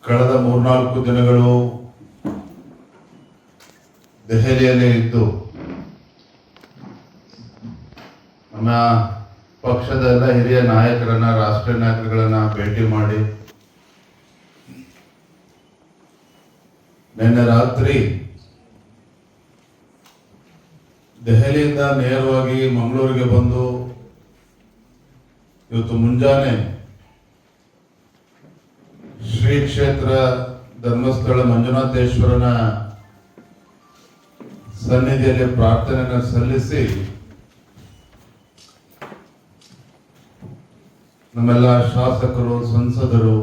ಕಳೆದ 3-4 ದಿನಗಳು ದೆಹಲಿಯಲ್ಲಿ ಇದ್ದು ನಮ್ಮ ಪಕ್ಷದ ಎಲ್ಲ ಹಿರಿಯ ನಾಯಕರನ್ನ, ರಾಷ್ಟ್ರೀಯ ನಾಯಕರುಗಳನ್ನ ಭೇಟಿ ಮಾಡಿ ನಿನ್ನೆ ರಾತ್ರಿ ದೆಹಲಿಯಿಂದ ನೇರವಾಗಿ ಮಂಗಳೂರಿಗೆ ಬಂದು ಇವತ್ತು ಮುಂಜಾನೆ ಶ್ರೀ ಕ್ಷೇತ್ರ ಧರ್ಮಸ್ಥಳ ಮಂಜುನಾಥೇಶ್ವರನ ಸನ್ನಿಧಿಯಲ್ಲಿ ಪ್ರಾರ್ಥನೆಯನ್ನು ಸಲ್ಲಿಸಿ ನಮ್ಮೆಲ್ಲ ಶಾಸಕರು, ಸಂಸದರು,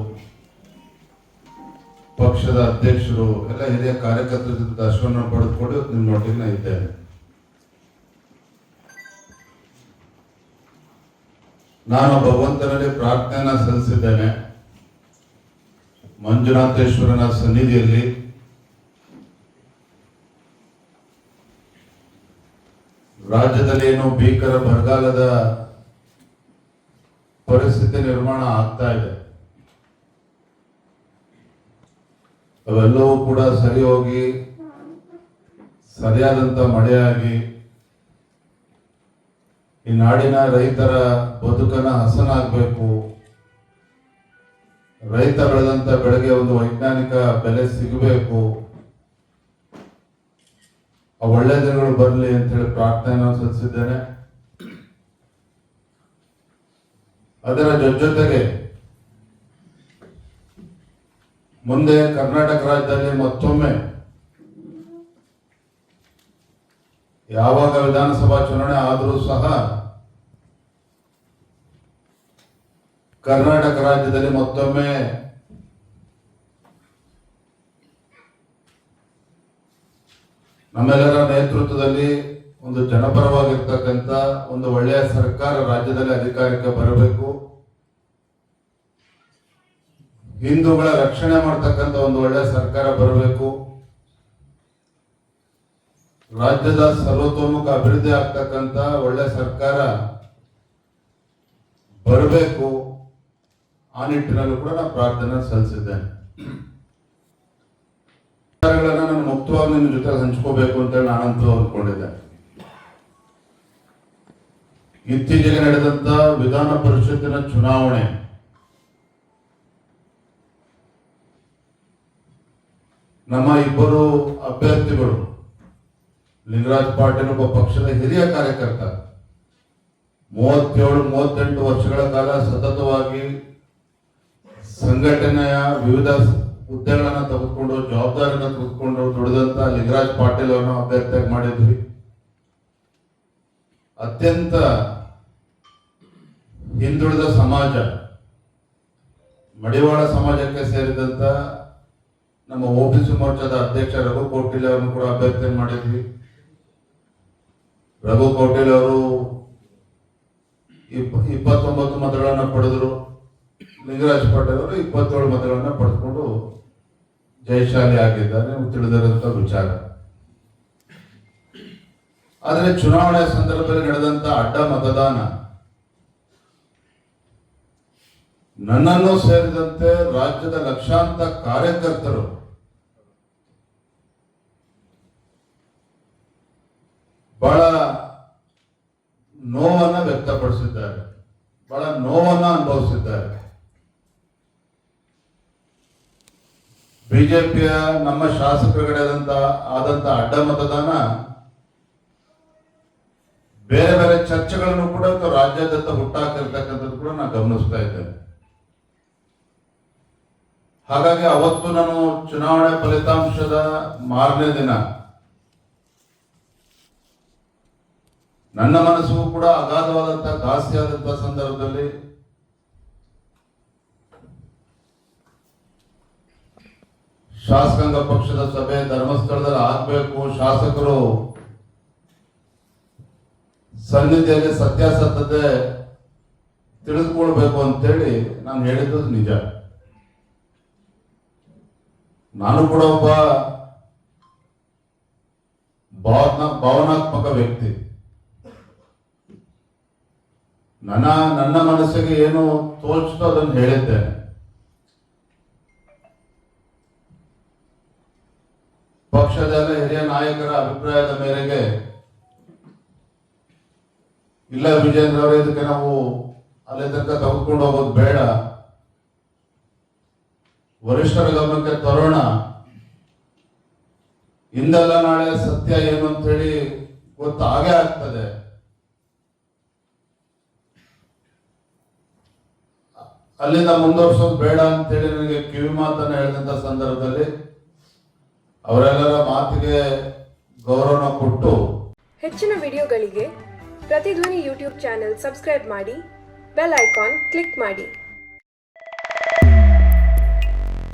ಪಕ್ಷದ ಅಧ್ಯಕ್ಷರು ಎಲ್ಲ ಹಿರಿಯ ಕಾರ್ಯಕರ್ತರ ಜೊತೆ ದರ್ಶನ ಪಡೆದುಕೊಂಡು ನಿಮ್ಮ ನೋಟಿನ ಇದ್ದೇನೆ. ನಾನು ಭಗವಂತನಲ್ಲಿ ಪ್ರಾರ್ಥನೆಯನ್ನ ಸಲ್ಲಿಸಿದ್ದೇನೆ. ಮಂಜುನಾಥೇಶ್ವರನ ಸನ್ನಿಧಿಯಲ್ಲಿ ರಾಜ್ಯದಲ್ಲಿ ಏನು ಭೀಕರ ಬರಗಾಲದ ಪರಿಸ್ಥಿತಿ ನಿರ್ಮಾಣ ಆಗ್ತಾ ಇದೆ, ಅವೆಲ್ಲವೂ ಕೂಡ ಸರಿ ಹೋಗಿ ಸರಿಯಾದಂತ ಮಳೆಯಾಗಿ ಈ ನಾಡಿನ ರೈತರ ಬದುಕನ್ನ ಹಸನಾಗಬೇಕು, ರೈತ ಬೆಳೆದಂತ ಬೆಳೆಗೆ ಒಂದು ವೈಜ್ಞಾನಿಕ ಬೆಲೆ ಸಿಗಬೇಕು, ಆ ಒಳ್ಳೆ ದಿನಗಳು ಬರಲಿ ಅಂತ ಹೇಳಿ ಪ್ರಾರ್ಥನೆಯನ್ನು ಸಲ್ಲಿಸಿದ್ದೇನೆ. ಅದರ ಜೊತೆಗೆ ಮುಂದೆ ಕರ್ನಾಟಕ ರಾಜ್ಯದಲ್ಲಿ ಮತ್ತೊಮ್ಮೆ ಯಾವಾಗ ವಿಧಾನಸಭಾ ಚುನಾವಣೆ ಆದರೂ ಸಹ ಕರ್ನಾಟಕ ರಾಜ್ಯದಲ್ಲಿ ಮತ್ತೊಮ್ಮೆ ನಮ್ಮೆಲ್ಲರ ನೇತೃತ್ವದಲ್ಲಿ ಒಂದು ಜನಪರವಾಗಿರ್ತಕ್ಕಂಥ ಒಂದು ಒಳ್ಳೆಯ ಸರ್ಕಾರ ರಾಜ್ಯದಲ್ಲಿ ಅಧಿಕಾರಕ್ಕೆ ಬರಬೇಕು, ಹಿಂದೂಗಳ ರಕ್ಷಣೆ ಮಾಡತಕ್ಕಂಥ ಒಂದು ಒಳ್ಳೆಯ ಸರ್ಕಾರ ಬರಬೇಕು, ರಾಜ್ಯದ ಸರ್ವತೋಮುಖ ಅಭಿವೃದ್ಧಿ ಆಗ್ತಕ್ಕಂಥ ಒಳ್ಳೆಯ ಸರ್ಕಾರ ಬರಬೇಕು. ಆ ನಿಟ್ಟಿನಲ್ಲೂ ಕೂಡ ನಾನು ಪ್ರಾರ್ಥನೆ ಸಲ್ಲಿಸಿದ್ದೇನೆ. ನಾನು ಮುಕ್ತವಾಗಿ ನಿಮ್ಮ ಜೊತೆ ಹಂಚ್ಕೋಬೇಕು ಅಂತ ನಾನಂತೂ ಅಂದ್ಕೊಂಡಿದ್ದೆ. ಇತ್ತೀಚೆಗೆ ನಡೆದಂತ ವಿಧಾನ ಪರಿಷತ್ತಿನ ಚುನಾವಣೆ ನಮ್ಮ ಇಬ್ಬರು ಅಭ್ಯರ್ಥಿಗಳು, ಲಿಂಗರಾಜ್ ಪಾಟೀಲ್ ಒಬ್ಬ ಪಕ್ಷದ ಹಿರಿಯ ಕಾರ್ಯಕರ್ತ, 37-38 ವರ್ಷಗಳ ಕಾಲ ಸತತವಾಗಿ ಸಂಘಟನೆಯ ವಿವಿಧ ಹುದ್ದೆಗಳನ್ನ ತೆಗೆದುಕೊಂಡು, ಜವಾಬ್ದಾರಿಯನ್ನು ತೆಗೆದುಕೊಂಡು ದುಡಿದಂತ ಲಿಂಗರಾಜ್ ಪಾಟೀಲ್ ಅವರನ್ನು ಅಭ್ಯರ್ಥಿಯಾಗಿ ಮಾಡಿದ್ವಿ. ಅತ್ಯಂತ ಹಿಂದುಳಿದ ಸಮಾಜ, ಮಡಿವಾಳ ಸಮಾಜಕ್ಕೆ ಸೇರಿದಂತ ನಮ್ಮ ಓಬಿಸಿ ಮೋರ್ಚಾದ ಅಧ್ಯಕ್ಷ ರಘು ಕೌಟಿಲ್ಯ ಅವರನ್ನು ಕೂಡ ಅಭ್ಯರ್ಥಿ ಮಾಡಿದ್ವಿ. ರಘು ಕೌಟಿಲ್ಯ ಅವರು 29 ಮತಗಳನ್ನ ಪಡೆದರು. ಲಿಂಗರಾಜ್ ಪಾಟೀಲ್ ಅವರು 27 ಮತಗಳನ್ನ ಪಡೆದುಕೊಂಡು ಜಯಶಾಲಿ ಆಗಿದ್ದಾರೆ, ತಿಳಿದಿರುವಂತ ವಿಚಾರ. ಆದರೆ ಚುನಾವಣೆ ಸಂದರ್ಭದಲ್ಲಿ ನಡೆದಂತ ಅಡ್ಡ ಮತದಾನ ನನ್ನನ್ನು ಸೇರಿದಂತೆ ರಾಜ್ಯದ ಲಕ್ಷಾಂತರ ಕಾರ್ಯಕರ್ತರು ಬಹಳ ನೋವನ್ನ ವ್ಯಕ್ತಪಡಿಸಿದ್ದಾರೆ, ಬಹಳ ನೋವನ್ನ ಅನುಭವಿಸಿದ್ದಾರೆ. ಬಿಜೆಪಿಯ ನಮ್ಮ ಶಾಸಕರುಗಳೇ ಆದಂತ ಅಡ್ಡ ಮತದಾನ ಬೇರೆ ಬೇರೆ ಚರ್ಚೆಗಳನ್ನು ಕೂಡ ರಾಜ್ಯಾದ್ಯಂತ ಹುಟ್ಟಾಕಿರ್ತಕ್ಕಂಥದ್ದು ಕೂಡ ನಾನು ಗಮನಿಸ್ತಾ ಇದ್ದೇನೆ. ಹಾಗಾಗಿ ಅವತ್ತು ನಾನು ಚುನಾವಣೆ ಫಲಿತಾಂಶದ ಮಾರನೇ ದಿನ ನನ್ನ ಮನಸ್ಸಿಗೂ ಕೂಡ ಅಗಾಧವಾದಂತ ಘಾಸಿಯಾದಂತಹ ಸಂದರ್ಭದಲ್ಲಿ ಶಾಸಕಾಂಗ ಪಕ್ಷದ ಸಭೆ ಧರ್ಮಸ್ಥಳದಲ್ಲಿ ಆಗ್ಬೇಕು, ಶಾಸಕರು ಸನ್ನಿಧಿಯಲ್ಲಿ ಸತ್ಯಾಸತ್ಯತೆ ತಿಳಿದುಕೊಳ್ಬೇಕು ಅಂತೇಳಿ ನಾನು ಹೇಳಿದ್ದು ನಿಜ. ನಾನು ಕೂಡ ಒಬ್ಬ ಭಾವನಾತ್ಮಕ ವ್ಯಕ್ತಿ. ನನ್ನ ಮನಸ್ಸಿಗೆ ಏನು ತೋಚ್ತೋ ಅದನ್ನು ಹೇಳಿದ್ದೇನೆ. ಪಕ್ಷದ ಎಲ್ಲ ಹಿರಿಯ ನಾಯಕರ ಅಭಿಪ್ರಾಯದ ಮೇರೆಗೆ ಇಲ್ಲ ವಿಜೇಂದ್ರ ಅವರೇ, ಇದಕ್ಕೆ ನಾವು ಅಲ್ಲಿ ತನಕ ತೆಗೆದುಕೊಂಡು ಹೋಗೋದು ಬೇಡ, ವರಿಷ್ಠರ ಗಮನಕ್ಕೆ ತರೋಣ, ಇಂದಲ್ಲ ನಾಳೆ ಸತ್ಯ ಏನು ಅಂತ ಹೇಳಿ ಗೊತ್ತಾಗೇ ಆಗ್ತದೆ. ಅಲ್ಲಿಂದ ಮುಂದುವರ್ಸೋದು ಬೇಡ ಅಂತೇಳಿ ನನಗೆ ಕಿವಿ ಮಾತನ್ನ ಹೇಳಿದಂತ ಸಂದರ್ಭದಲ್ಲಿ ಅವರೆಲ್ಲರ ಮಾತಿಗೆ ಗೌರವ ಕೊಟ್ಟು ಹೆಚ್ಚಿನ ವಿಡಿಯೋಗಳಿಗೆ ಪ್ರತಿಧ್ವನಿ ಯೂಟ್ಯೂಬ್ ಚಾನೆಲ್ ಸಬ್ಸ್ಕ್ರೈಬ್ ಮಾಡಿ, ಬೆಲ್ ಐಕಾನ್ ಕ್ಲಿಕ್ ಮಾಡಿ.